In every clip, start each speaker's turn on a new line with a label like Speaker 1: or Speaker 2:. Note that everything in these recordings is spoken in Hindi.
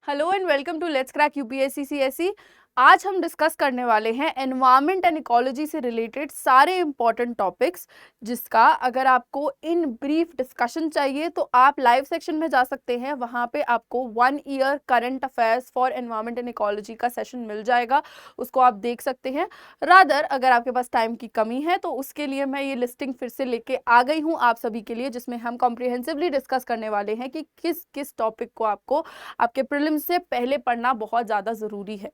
Speaker 1: Hello and welcome to let's crack UPSC CSE. आज हम डिस्कस करने वाले हैं एनवायरनमेंट एंड इकोलॉजी से रिलेटेड सारे इंपॉर्टेंट टॉपिक्स, जिसका अगर आपको इन ब्रीफ डिस्कशन चाहिए तो आप लाइव सेक्शन में जा सकते हैं। वहां पे आपको 1 year current affairs for environment and ecology का सेशन मिल जाएगा, उसको आप देख सकते हैं। रादर अगर आपके पास टाइम की कमी है तो उसके लिए मैं ये लिस्टिंग फिर से लेके आ गई हूँ आप सभी के लिए, जिसमें हम कॉम्प्रिहेंसिवली डिस्कस करने वाले हैं कि किस किस टॉपिक को आपको आपके प्रीलिम्स से पहले पढ़ना बहुत ज़्यादा ज़रूरी है।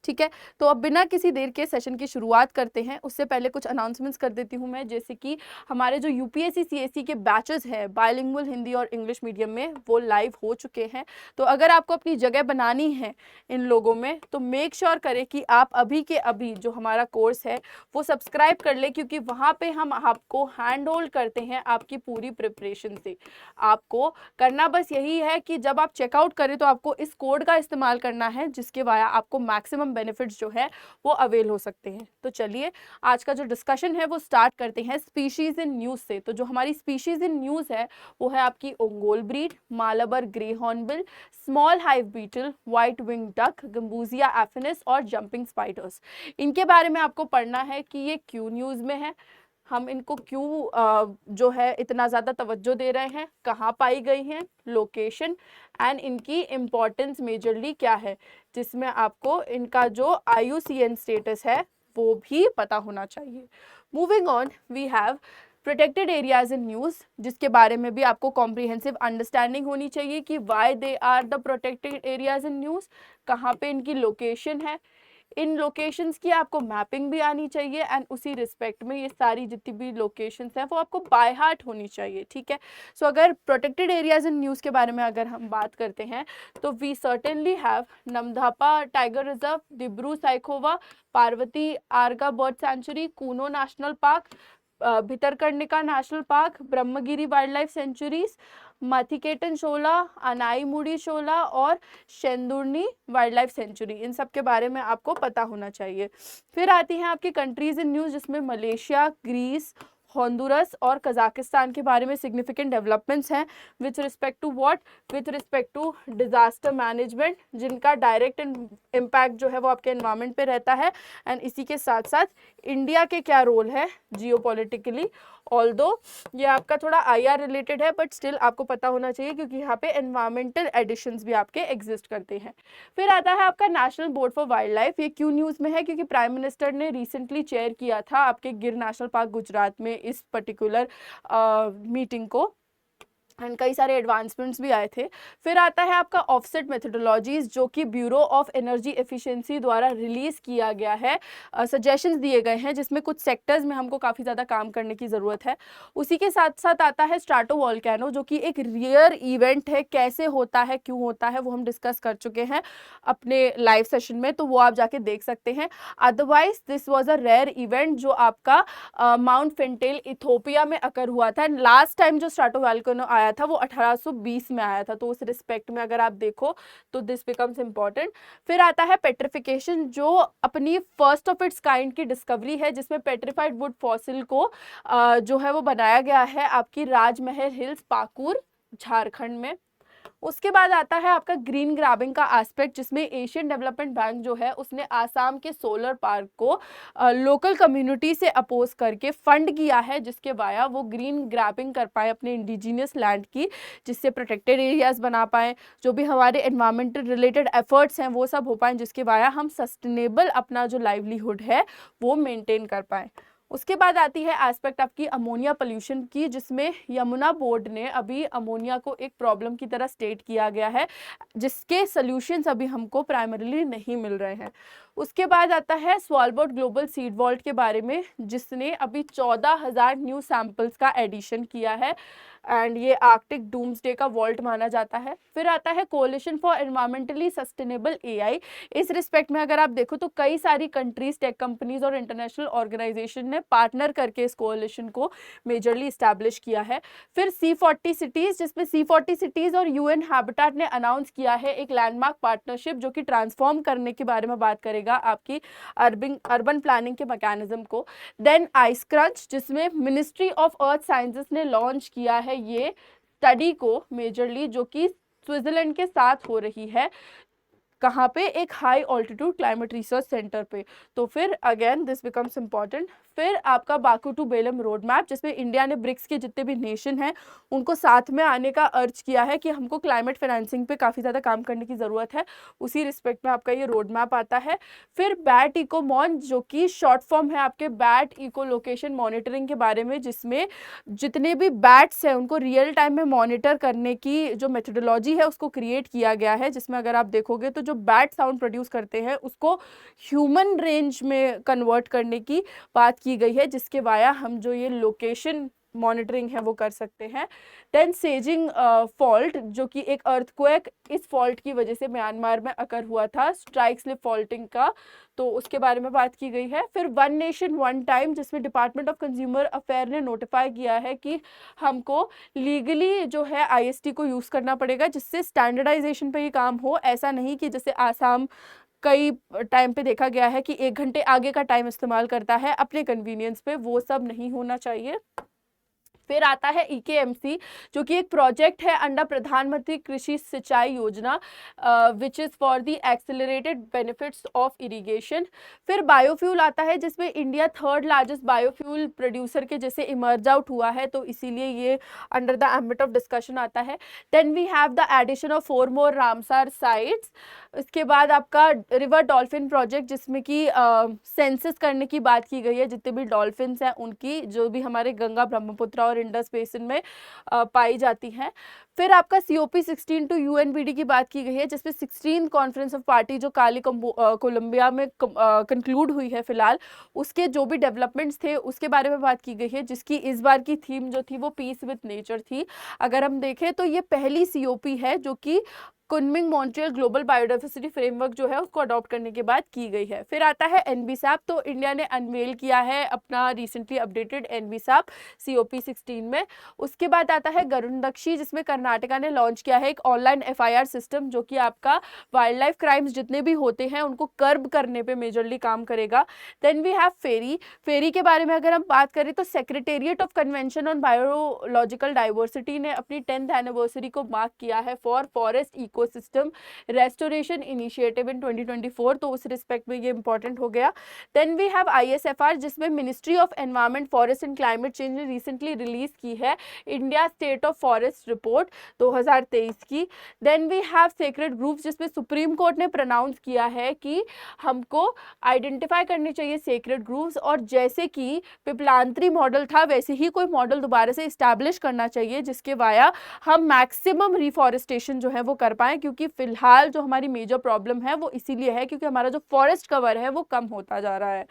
Speaker 1: ठीक है, तो अब बिना किसी देर के सेशन की शुरुआत करते हैं। उससे पहले कुछ अनाउंसमेंट्स कर देती हूँ मैं, जैसे कि हमारे जो यूपीएससी सीएसई के बैचेस हैं बायलिंगुअल हिंदी और इंग्लिश मीडियम में, वो लाइव हो चुके हैं। तो अगर आपको अपनी जगह बनानी है इन लोगों में तो मेक श्योर करें कि आप अभी के अभी जो हमारा कोर्स है वो सब्सक्राइब कर ले, क्योंकि वहाँ पे हम आपको हैंड होल्ड करते हैं आपकी पूरी प्रिपरेशन से। आपको करना बस यही है कि जब आप चेकआउट करें तो आपको इस कोड का इस्तेमाल करना है, जिसके वाया आपको मैक्सिमम बेनिफिट्स जो है वो अवेल हो सकते हैं। तो चलिए आज का जो डिस्कशन है वो स्टार्ट करते हैं स्पीशीज इन न्यूज से। तो जो हमारी स्पीशीज इन न्यूज है वो है आपकी Ongole breed, Malabar grey hornbill, small hive beetle, white wing duck, gambusia affinis और जंपिंग स्पाइडर्स। इनके बारे में आपको पढ़ना है कि ये क्यों न्यूज में है, हम इनको क्यों जो है इतना ज़्यादा तवज्जो दे रहे हैं, कहाँ पाई गई हैं, लोकेशन एंड इनकी इम्पोर्टेंस मेजरली क्या है, जिसमें आपको इनका जो IUCN स्टेटस है वो भी पता होना चाहिए। Moving on, we have protected areas in news, जिसके बारे में भी आपको कॉम्प्रिहेंसिव अंडरस्टैंडिंग होनी चाहिए कि why they are the protected areas in news, कहाँ पे इनकी लोकेशन है, इन लोकेशंस की आपको मैपिंग भी आनी चाहिए एंड उसी रिस्पेक्ट में ये सारी जितनी भी लोकेशंस हैं वो आपको बाय हार्ट होनी चाहिए। ठीक है, सो अगर प्रोटेक्टेड एरियाज इन न्यूज़ के बारे में अगर हम बात करते हैं तो we certainly have Namdapha Tiger Reserve, Dibru Saikhowa, Parvati Arga Bird Sanctuary, Kuno National Park, Bhitarkanika National Park, Brahmagiri Wildlife Sanctuaries, Mathikettan Shola, Anamudi Shola और शेंदुर्नी वाइल्ड लाइफ सेंचुरी। इन सब के बारे में आपको पता होना चाहिए। फिर आती हैं आपकी कंट्रीज इन न्यूज़, जिसमें मलेशिया, ग्रीस, होंडुरस और कजाकिस्तान के बारे में सिग्निफिकेंट डेवलपमेंट्स हैं with respect to what, with respect to disaster management, जिनका डायरेक्ट इम्पैक्ट जो है वो आपके एनवायरनमेंट पे रहता है। एंड इसी के साथ साथ इंडिया के क्या रोल है जियोपॉलिटिकली, ऑल्दो ये आपका थोड़ा IR रिलेटेड है बट स्टिल आपको पता होना चाहिए, क्योंकि यहाँ पे एनवायरमेंटल एडिशंस भी आपके एग्जिस्ट करते हैं। फिर आता है आपका national board for wild life. ये क्यों न्यूज़ में है, क्योंकि प्राइम मिनिस्टर ने रिसेंटली चेयर किया था आपके गिर नेशनल पार्क गुजरात में इस पर्टिकुलर मीटिंग को, एंड कई सारे एडवांसमेंट्स भी आए थे। फिर आता है आपका ऑफसेट मेथोडोलॉजीज, जो कि ब्यूरो ऑफ एनर्जी एफिशिएंसी द्वारा रिलीज किया गया है। सजेशंस दिए गए हैं जिसमें कुछ सेक्टर्स में हमको काफ़ी ज़्यादा काम करने की ज़रूरत है। उसी के साथ साथ आता है स्ट्राटोवोल्केनो, जो कि एक रियर इवेंट है। कैसे होता है, क्यों होता है, वो हम डिस्कस कर चुके हैं अपने लाइव सेशन में, तो वो आप जाके देख सकते हैं। Otherwise this was a rare event जो आपका माउंट फेंटेल इथोपिया में अकर हुआ था। लास्ट टाइम जो स्ट्राटोवोल्केनो आया था वो 1820 में आया था, तो उस रिस्पेक्ट में अगर आप देखो तो दिस बिकम्स इम्पॉर्टेंट। फिर आता है पेट्रिफिकेशन, जो अपनी फर्स्ट ऑफ इट्स काइंड की डिस्कवरी है, जिसमें पेट्रिफाइड वुड फॉसिल को जो है वो बनाया गया है आपकी राजमहल हिल्स, पाकुर, झारखंड में। उसके बाद आता है आपका ग्रीन ग्रैबिंग का एस्पेक्ट, जिसमें एशियन डेवलपमेंट बैंक जो है उसने आसाम के सोलर पार्क को लोकल कम्युनिटी से अपोज करके फंड किया है, जिसके वाया वो ग्रीन ग्रैबिंग कर पाए अपने इंडिजिनियस लैंड की, जिससे प्रोटेक्टेड एरियाज बना पाए, जो भी हमारे एनवायरमेंटल रिलेटेड एफर्ट्स हैं वो सब हो पाए, जिसके वाया हम सस्टेनेबल अपना जो लाइवलीहुड है वो मेंटेन कर पाए। उसके बाद आती है एस्पेक्ट आपकी अमोनिया पोल्यूशन की, जिसमें यमुना बोर्ड ने अभी अमोनिया को एक प्रॉब्लम की तरह स्टेट किया गया है, जिसके सॉल्यूशंस अभी हमको प्राइमरीली नहीं मिल रहे हैं। उसके बाद आता है स्वालबर्ड ग्लोबल सीड वॉल्ट के बारे में, जिसने अभी 14,000 न्यू सैंपल्स का एडिशन किया है एंड ये आर्कटिक डूम्सडे का वॉल्ट माना जाता है। फिर आता है coalition for environmentally sustainable AI। इस रिस्पेक्ट में अगर आप देखो तो कई सारी कंट्रीज, टेक कंपनीज और इंटरनेशनल ऑर्गेनाइजेशन ने पार्टनर करके इस कोलिशन को मेजरली इस्टेब्लिश किया है। फिर C40 सिटीज, जिसमें C40 सिटीज और UN हैबिटेट ने अनाउंस किया है एक लैंडमार्क पार्टनरशिप, जो कि ट्रांसफॉर्म करने के बारे में बात करेगा आपकी अर्बन प्लानिंग के मैकेनिज्म को। देन आइस क्रंच, जिसमें मिनिस्ट्री ऑफ अर्थ साइंसेस ने लॉन्च किया है ये स्टडी को मेजरली, जो कि स्विट्जरलैंड के साथ हो रही है, कहाँ पे, एक high altitude climate research centre पे। तो फिर अगेन दिस बिकम्स इम्पॉर्टेंट। फिर आपका Baku to Belum road map, जिसमें इंडिया ने ब्रिक्स के जितने भी नेशन हैं उनको साथ में आने का अर्ज किया है कि हमको क्लाइमेट फाइनेंसिंग पे काफ़ी ज़्यादा काम करने की ज़रूरत है। उसी रिस्पेक्ट में आपका ये रोड मैप आता है। फिर बैट इकोमॉन, जो कि शॉर्ट फॉर्म है आपके बैट इको लोकेशन मॉनिटरिंग के बारे में, जिसमें जितने भी बैट्स हैं उनको रियल टाइम में मॉनिटर करने की जो मेथोडोलॉजी है उसको क्रिएट किया गया है, जिसमें अगर आप देखोगे तो जो बैट साउंड प्रोड्यूस करते हैं उसको ह्यूमन रेंज में कन्वर्ट करने की बात की गई है, जिसके वाया हम जो ये लोकेशन मॉनिटरिंग है वो कर सकते हैं। देन सेजिंग फॉल्ट, जो कि एक अर्थक्वेक इस फॉल्ट की वजह से म्यांमार में अकर हुआ था, स्ट्राइक स्लिप फॉल्टिंग का, तो उसके बारे में बात की गई है। फिर वन नेशन वन टाइम, जिसमें डिपार्टमेंट ऑफ कंज्यूमर अफेयर ने नोटिफाई किया है कि हमको लीगली जो है आईएसटी को यूज़ करना पड़ेगा, जिससे स्टैंडर्डाइजेशन पे ही काम हो। ऐसा नहीं कि जैसे आसाम कई टाइम पे देखा गया है कि 1 घंटे आगे का टाइम इस्तेमाल करता है अपने कन्वीनियंस पे, वो सब नहीं होना चाहिए। फिर आता है EKMC, जो कि एक प्रोजेक्ट है अंडर प्रधानमंत्री कृषि सिंचाई योजना, which is for the accelerated benefits of irrigation. फिर बायोफ्यूल आता है, जिसमें India 3rd largest biofuel producer के जैसे इमर्ज आउट हुआ है, तो इसीलिए ये under the ambit of discussion आता है। Then we have the addition of 4 more Ramsar sites. इसके बाद आपका रिवर डॉल्फिन प्रोजेक्ट, जिसमें कि सेंसस करने की बात की गई है, जितने भी डॉल्फिन्स हैं उनकी, जो भी हमारे गंगा ब्रह्मपुत्र और इंडस बेसिन में पाई जाती हैं। फिर आपका COP16 टू UNPD की बात की गई है, जिसमें 16th कॉन्फ्रेंस ऑफ पार्टी जो काली कोलंबिया में कंक्लूड हुई है फिलहाल, उसके जो भी डेवलपमेंट्स थे उसके बारे में बात की गई है, जिसकी इस बार की थीम जो थी वो पीस विद नेचर थी। अगर हम देखें तो ये पहली COP है जो कि Kunming Montreal global biodiversity framework जो है उसको अडॉप्ट करने के बाद की गई है। फिर आता है NBSAP, तो इंडिया ने अनवेल किया है अपना रिसेंटली अपडेटेड NBSAP COP16 में। उसके बाद आता है गरुड़दक्षी, जिसमें कर्नाटका ने लॉन्च किया है एक ऑनलाइन FIR सिस्टम, जो कि आपका वाइल्ड लाइफ क्राइम्स जितने भी होते हैं उनको कर्ब करने पे मेजरली काम करेगा। देन वी हैव फेरी के बारे में अगर हम बात करें तो secretariat of convention on biological diversity ने अपनी 10th एनिवर्सरी को मार्क किया है for forest ecosystem restoration initiative in 2024, तो उस रिस्पेक्ट में ये इंपॉर्टेंट हो गया। देन वी हैव ISFR, जिसमें ministry of environment forest and climate change ने रिसेंटली रिलीज की है India state of forest report 2023 की। Then we have sacred groups, जिसमें सुप्रीम कोर्ट ने प्रोनाउंस किया है कि हमको आइडेंटिफाई करने चाहिए सेक्रेड ग्रुप्स, और जैसे कि पिपलांत्री मॉडल था वैसे ही कोई मॉडल दोबारा से इस्टेब्लिश करना चाहिए, जिसके वाया हम मैक्सिमम रिफॉरेस्टेशन जो है वो कर पाएं, क्योंकि फिलहाल जो हमारी मेजर प्रॉब्लम है वो इसीलिए है क्योंकि हमारा जो फॉरेस्ट कवर है वो कम होता जा रहा है।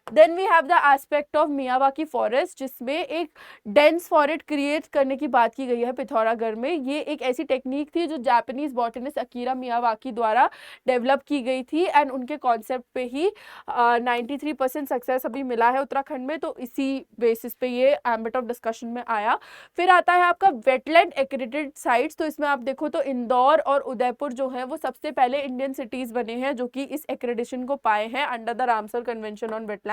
Speaker 1: Then we have the aspect of Miyawaki forest, जिसमें एक डेंस फॉरेस्ट क्रिएट करने की बात की गई है पिथौरागढ़ में। ये एक ऐसी टेक्निक थी जो जापानीज बॉटनिस्ट अकीरा मियावाकी द्वारा डेवलप की गई थी, एंड उनके कॉन्सेप्ट पे ही 93% सक्सेस अभी मिला है उत्तराखंड में, तो इसी बेसिस पे ये एम्बिट ऑफ डिस्कशन में आया। फिर आता है आपका वेटलैंड एक्रेडिटेड साइट्स, तो इसमें आप देखो तो इंदौर और उदयपुर जो है वो सबसे पहले इंडियन सिटीज बने हैं जो कि इस एक्रेडिशन को पाए हैं under the Ramsar convention on wetland.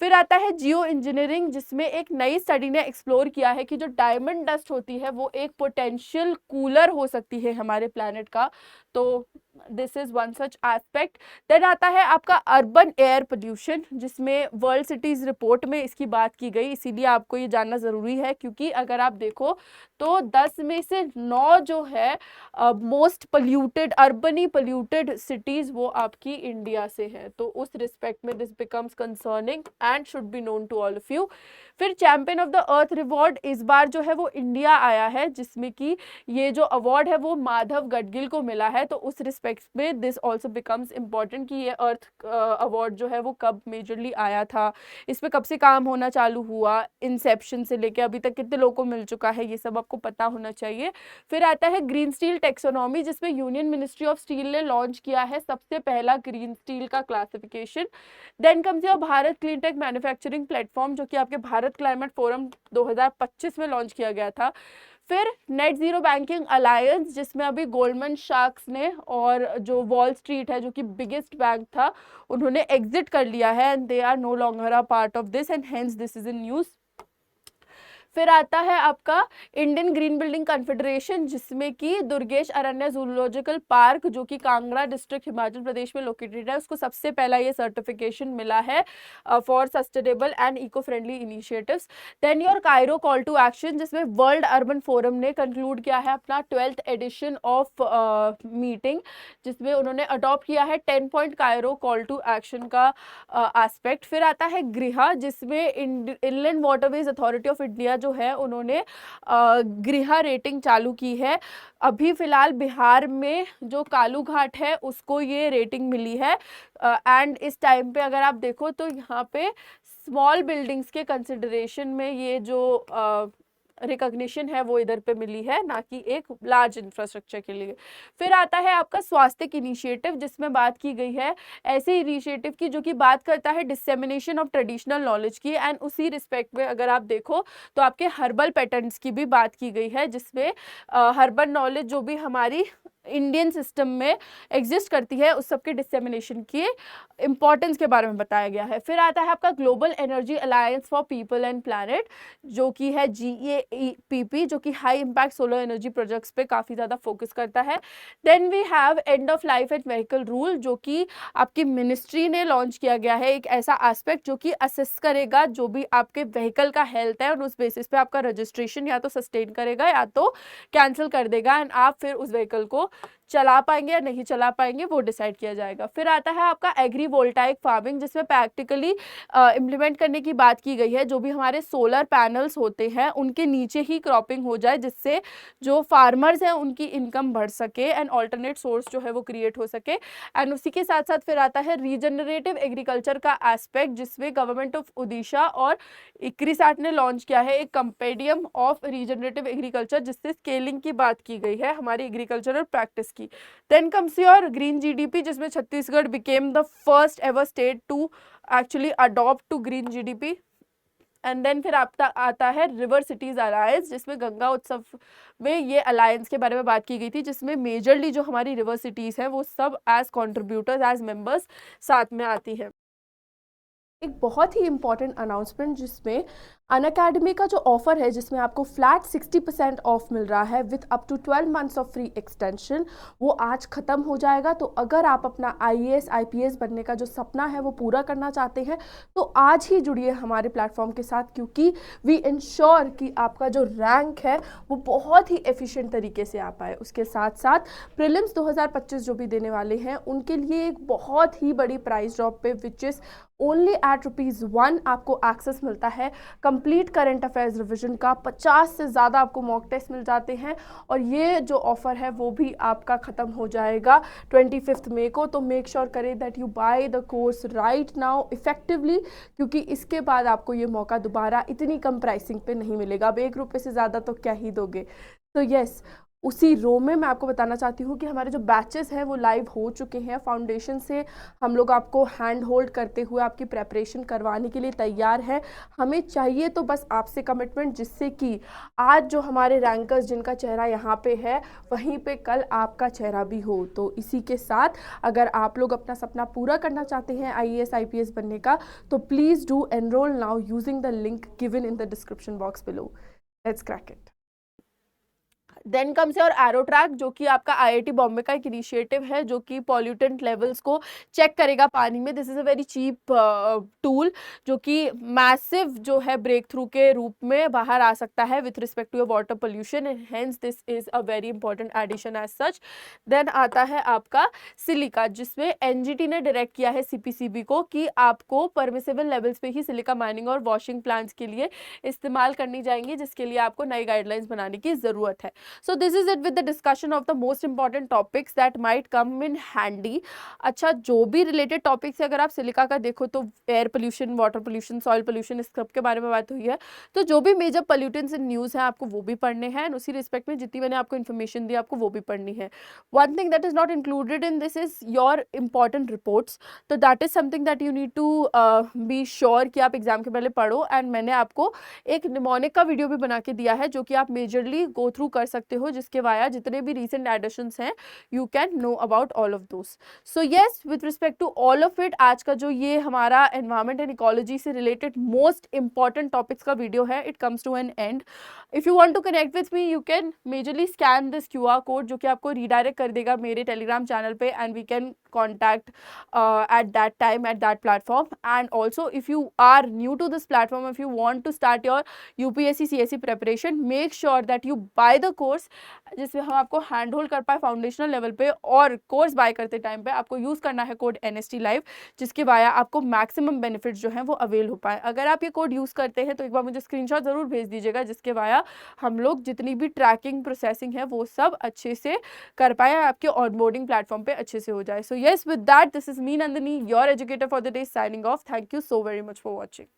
Speaker 1: फिर आता है जियो इंजीनियरिंग, जिसमें एक नई स्टडी ने एक्सप्लोर किया है कि जो डायमंड डस्ट होती है वो एक पोटेंशियल कूलर हो सकती है हमारे प्लैनेट का, तो this is one such aspect. Then आता है आपका अर्बन एयर पोल्यूशन, जिसमें वर्ल्ड सिटीज रिपोर्ट में इसकी बात की गई, इसीलिए आपको ये जानना ज़रूरी है क्योंकि अगर आप देखो तो 10 में से 9 जो है most polluted urbanly polluted cities वो आपकी इंडिया से है, तो उस रिस्पेक्ट में this becomes concerning and should be known to all of you. फिर Champion of the Earth reward इस बार जो है वो इंडिया आया है, जिसमें कि ये जो अवार्ड है वो माधव गडगिल को मिला है, तो उस रिस्पेक्ट में दिस ऑल्सो बिकम्स इम्पॉर्टेंट कि ये अर्थ अवार्ड जो है वो कब मेजरली आया था, इस पर कब से काम होना चालू हुआ, इंसेप्शन से लेके अभी तक कितने लोगों को मिल चुका है, ये सब आपको पता होना चाहिए। फिर आता है ग्रीन स्टील टेक्सोनॉमी, जिसमें यूनियन मिनिस्ट्री ऑफ स्टील ने लॉन्च किया है सबसे पहला ग्रीन स्टील का classification. Then comes your Bharat clean tech manufacturing platform, जो कि आपके भारत क्लाइमेट फोरम 2025 में लॉन्च किया गया था। फिर नेट जीरो बैंकिंग अलायंस, जिसमें अभी गोल्डमैन सैक्स ने और जो वॉल स्ट्रीट है जो कि बिगेस्ट बैंक था उन्होंने एग्जिट कर लिया है, and they are no longer a part of this and hence this is in news. फिर आता है आपका इंडियन ग्रीन बिल्डिंग कॉन्फेडरेशन, जिसमें कि दुर्गेश अरण्य जूलॉजिकल पार्क जो कि कांगड़ा डिस्ट्रिक्ट हिमाचल प्रदेश में लोकेटेड है, उसको सबसे पहला ये सर्टिफिकेशन मिला है for sustainable and eco friendly initiatives. Then your Cairo call to action, जिसमें वर्ल्ड अर्बन फोरम ने कंक्लूड किया है अपना 12th एडिशन ऑफ मीटिंग, जिसमें उन्होंने अडॉप्ट किया है 10 point Cairo call to action का एस्पेक्ट। फिर आता है गृहा, जिसमें inland waterways authority of India जो है उन्होंने गृहा रेटिंग चालू की है। अभी फिलहाल बिहार में जो कालू घाट है उसको ये रेटिंग मिली है एंड इस टाइम पे अगर आप देखो तो यहाँ पे स्मॉल बिल्डिंग्स के कंसिडरेशन में ये जो रिकॉग्निशन है वो इधर पे मिली है, ना कि एक लार्ज इंफ्रास्ट्रक्चर के लिए। फिर आता है आपका स्वास्थ्य इनिशिएटिव, जिसमें बात की गई है ऐसे इनिशिएटिव की जो कि बात करता है डिसेमिनेशन ऑफ ट्रेडिशनल नॉलेज की, एंड उसी रिस्पेक्ट में अगर आप देखो तो आपके हर्बल पैटर्न्स की भी बात की गई है, जिसमें हर्बल नॉलेज जो भी हमारी इंडियन सिस्टम में एग्जिस्ट करती है उस सबके डिसेमिनेशन की इंपॉर्टेंस के बारे में बताया गया है। फिर आता है आपका global energy alliance for people and planet, जो कि है GEPP, जो कि high impact solar energy projects पे काफ़ी ज़्यादा फोकस करता है। Then we have end of life at vehicle rule, जो कि आपकी मिनिस्ट्री ने लॉन्च किया गया है, एक ऐसा एस्पेक्ट जो कि असेस करेगा जो भी आपके व्हीकल का हेल्थ है और उस बेसिस पे आपका रजिस्ट्रेशन या तो सस्टेन करेगा या तो कैंसिल कर देगा, एंड आप फिर उस व्हीकल को चला पाएंगे या नहीं चला पाएंगे वो डिसाइड किया जाएगा। फिर आता है आपका एग्रीवोल्टाइक फार्मिंग, जिसमें प्रैक्टिकली इम्प्लीमेंट करने की बात की गई है, जो भी हमारे सोलर पैनल्स होते हैं उनके नीचे ही क्रॉपिंग हो जाए, जिससे जो फार्मर्स हैं उनकी इनकम बढ़ सके एंड ऑल्टरनेट सोर्स जो है वो क्रिएट हो सके। एंड उसी के साथ साथ फिर आता है रीजनरेटिव एग्रीकल्चर का एस्पेक्ट, जिसमें गवर्नमेंट ऑफ ओडिशा और इक्रिसाट ने लॉन्च किया है एक कंपेडियम ऑफ रीजनरेटिव एग्रीकल्चर, जिससे स्केलिंग की बात की गई है हमारी एग्रीकल्चरल प्रैक्टिस की। Then comes your green GDP, जिसमें Chhattisgarh became the first ever state to actually adopt to green GDP। And then फिर आता है रिवर सिटीज अलायंस, जिसमें गंगा उत्सव में ये अलायंस के बारे में बात की गई थी, जिसमें मेजरली जो हमारी रिवर सिटीज हैं वो सब एज कॉन्ट्रीब्यूटर्स एज मेंबर्स साथ में आती है। एक बहुत ही इंपॉर्टेंट अनाउंसमेंट, जिसमें अनअकैडमी का जो ऑफर है जिसमें आपको फ्लैट 60% ऑफ मिल रहा है with up to 12 months of free extension, वो आज ख़त्म हो जाएगा। तो अगर आप अपना IAS IPS बनने का जो सपना है वो पूरा करना चाहते हैं तो आज ही जुड़िए हमारे प्लेटफॉर्म के साथ, क्योंकि वी इंश्योर कि आपका जो रैंक है वो बहुत ही एफिशिएंट तरीके से आ पाए। उसके साथ साथ प्रीलिम्स 2025 जो भी देने वाले हैं उनके लिए एक बहुत ही बड़ी प्राइस ड्रॉप पे, विच इज़ ओनली एट ₹1 आपको एक्सेस मिलता है कंप्लीट करंट अफेयर्स रिवीजन का। 50 से ज़्यादा आपको मॉक टेस्ट मिल जाते हैं और ये जो ऑफ़र है वो भी आपका ख़त्म हो जाएगा 25 मई को। तो मेक श्योर करें that you by the course right now effectively, क्योंकि इसके बाद आपको ये मौका दोबारा इतनी कम प्राइसिंग पे नहीं मिलेगा। अब ₹1 से ज़्यादा तो क्या ही दोगे। तो यस, उसी रो में मैं आपको बताना चाहती हूँ कि हमारे जो बैचेस हैं वो लाइव हो चुके हैं। फाउंडेशन से हम लोग आपको हैंड होल्ड करते हुए आपकी प्रेपरेशन करवाने के लिए तैयार है। हमें चाहिए तो बस आपसे कमिटमेंट, जिससे कि आज जो हमारे रैंकर्स जिनका चेहरा यहाँ पे है वहीं पे कल आपका चेहरा भी हो। तो इसी के साथ अगर आप लोग अपना सपना पूरा करना चाहते हैं IAS IPS बनने का, तो please do enrol now using the link given in the description box below. Let's crack it. Then comes your aero track, जो कि आपका IIT बॉम्बे का एक इनिशिएटिव है जो कि पॉल्यूटेंट लेवल्स को चेक करेगा पानी में। This is a very cheap tool जो कि मैसिव जो है ब्रेक थ्रू के रूप में बाहर आ सकता है with respect to your water pollution, and hence this is a very important addition as such. Then आता है आपका सिलिका, जिसमें NGT ने डायरेक्ट किया है CPCB को कि आपको परमिसेबल लेवल्स पे ही सिलिका माइनिंग और वॉशिंग प्लांट्स के लिए इस्तेमाल करनी जाएंगी, जिसके लिए आपको नई गाइडलाइंस बनाने की ज़रूरत है। So this is it with the discussion of the most important topics that might come in handy। अच्छा, जो भी रिलेटेड टॉपिक्स है अगर आप सिलिका का देखो तो air pollution, water pollution, soil pollution, इस सब के बारे में बात हुई है। तो जो भी मेजर पोल्यूटेंट्स इन न्यूज़ हैं आपको वो भी पढ़ने हैं, उसी रिस्पेक्ट में जितनी मैंने आपको इन्फॉर्मेशन दी आपको वो भी पढ़नी है। One thing that is not included in this is your important reports. तो that is something that you need to be sure कि आप एग्जाम के पहले पढ़ो। एंड मैंने आपको एक निमोनिक का वीडियो भी बना के दिया है जो कि आप मेजरली गो थ्रू कर सकते सकते हो, जिसके वाया जितने भी रिसेंट एडिशंस हैं you can know about all of those. So yes, with respect to all of it, आज का जो ये हमारा एनवायरमेंट एंड इकोलॉजी से रिलेटेड मोस्ट इंपॉर्टेंट टॉपिक्स का वीडियो है, it comes to an end. If you want to connect with me, you can majorly scan this QR code, जो कि आपको रीडायरेक्ट कर देगा मेरे टेलीग्राम चैनल पे, and we can contact at that time at that platform. And also, if you are new to this platform, if you want to start your UPSC CSE preparation, make sure that you buy the course, जिसमें हम आपको हैंड होल्ड कर पाए फाउंडेशनल लेवल पे. और कोर्स बाय करते टाइम पे आपको यूज़ करना है कोड NST Live, जिसके वाया आपको मैक्सिमम बेनिफिट्स जो हैं वो अवेल हो पाए. अगर आप ये कोड यूज़ करते हैं तो एक बार मुझे स्क्रीनशॉट ज़रूर भेज दीजिएगा, जिसके वाया हम लोग जितनी भी ट्रैकिंग प्रोसेसिंग है वो सब अच्छे से कर पाए, आपके ऑनबोर्डिंग प्लेटफॉर्म पे अच्छे से हो जाए. So yes, with that, this is me Nandini, your educator for the day, signing off. Thank you so very much for watching.